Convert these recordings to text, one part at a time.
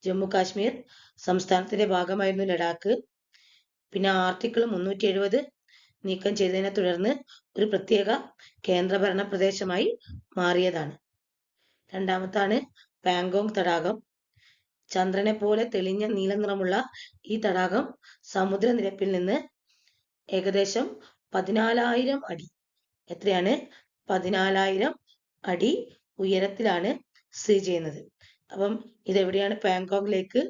ജമ്മു കാശ്മീർ സംസ്ഥാനത്തിന്റെ ഭാഗമായിരുന്നു ലഡാക്ക്. പിന്നെ ആർട്ടിക്കിൾ 370 നീക്കം ചെയ്തതിനെ തുടർന്ന് ഒരു പ്രത്യേക കേന്ദ്രഭരണ പ്രദേശമായി മാറിയതാണ്. രണ്ടാമത്താണ് പാങ്കോങ് തടാകം. ചന്ദ്രനെ പോലെ തെളിഞ്ഞ നീല നിറമുള്ള ഈ തടാകം സമുദ്രനിരപ്പിൽ നിന്ന് ഏകദേശം 14,000 അടി, എത്രയാണ് 14,000 അടി ഉയരത്തിലാണ് സ്ഥിതി ചെയ്യുന്നത്. അപ്പം ഇതെവിടെയാണ്? പാങ്കോങ് ലേക്ക്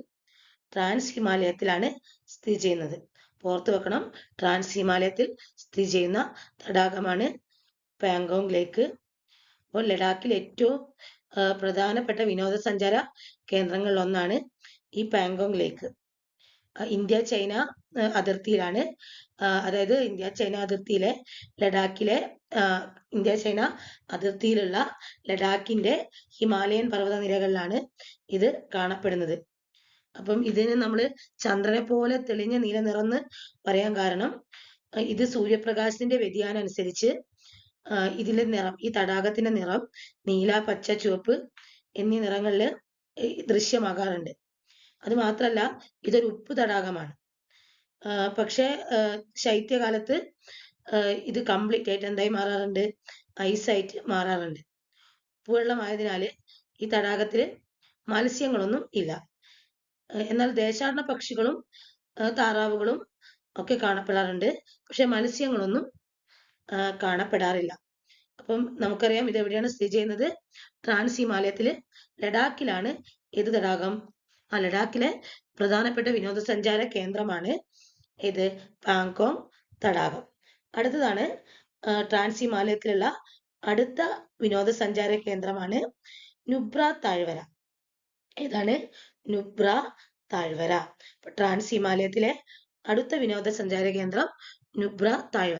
ട്രാൻസ് ഹിമാലയത്തിലാണ് സ്ഥിതി ചെയ്യുന്നത്. ഓർത്ത് വെക്കണം, ട്രാൻസ് ഹിമാലയത്തിൽ സ്ഥിതി ചെയ്യുന്ന തടാകമാണ് പാങ്കോങ് ലേക്ക്. അപ്പോൾ ലഡാക്കിൽ ഏറ്റവും പ്രധാനപ്പെട്ട വിനോദസഞ്ചാര കേന്ദ്രങ്ങളിൽ ഒന്നാണ് ഈ പാങ്കോങ് ലേക്ക്. ഇന്ത്യ ചൈന അതിർത്തിയിലാണ്. അതായത് ഇന്ത്യ ചൈന അതിർത്തിയിലെ ലഡാക്കിലെ ഇന്ത്യ ചൈന അതിർത്തിയിലുള്ള ലഡാക്കിന്റെ ഹിമാലയൻ പർവ്വത നിരകളിലാണ് ഇത് കാണപ്പെടുന്നത്. അപ്പം ഇതിന് നമ്മൾ ചന്ദ്രനെ പോലെ തെളിഞ്ഞ നീല നിറം എന്ന് പറയാൻ കാരണം ഇത് സൂര്യപ്രകാശത്തിന്റെ വ്യതിയാനം അനുസരിച്ച് ഇതിലെ നിറം, ഈ തടാകത്തിന്റെ നിറം നീല, പച്ച, ചുവപ്പ് എന്നീ നിറങ്ങളിൽ ദൃശ്യമാകാറുണ്ട്. അത് മാത്രമല്ല, ഇതൊരു ഉപ്പ് തടാകമാണ്. പക്ഷെ ശൈത്യകാലത്ത് ഇത് കംപ്ലീറ്റ് ആയിട്ട് എന്തായി മാറാറുണ്ട്? ഐസായിട്ട് മാറാറുണ്ട്. ഉപ്പുവെള്ളമായതിനാൽ ഈ തടാകത്തിൽ മത്സ്യങ്ങളൊന്നും ഇല്ല. എന്നാൽ ദേശാടന പക്ഷികളും താറാവുകളും ഒക്കെ കാണപ്പെടാറുണ്ട്. പക്ഷെ മത്സ്യങ്ങളൊന്നും കാണപ്പെടാറില്ല. അപ്പം നമുക്കറിയാം ഇത് എവിടെയാണ് സ്ഥിതി ചെയ്യുന്നത്? ട്രാൻസ് ഹിമാലയത്തില് ലഡാക്കിലാണ്. ഏത് തടാകം? ലഡാക്കിലെ പ്രധാനപ്പെട്ട വിനോദസഞ്ചാര കേന്ദ്രമാണ് ഇത് പാങ്കോങ് തടാകം. അടുത്തതാണ് ട്രാൻസ് ഹിമാലയത്തിലുള്ള അടുത്ത വിനോദസഞ്ചാര കേന്ദ്രമാണ് നുബ്ര താഴ്വര. ഏതാണ്? നുബ്ര താഴ്വര. ട്രാൻസ് ഹിമാലയത്തിലെ അടുത്ത വിനോദസഞ്ചാര കേന്ദ്രം നുബ്ര താഴ്വര.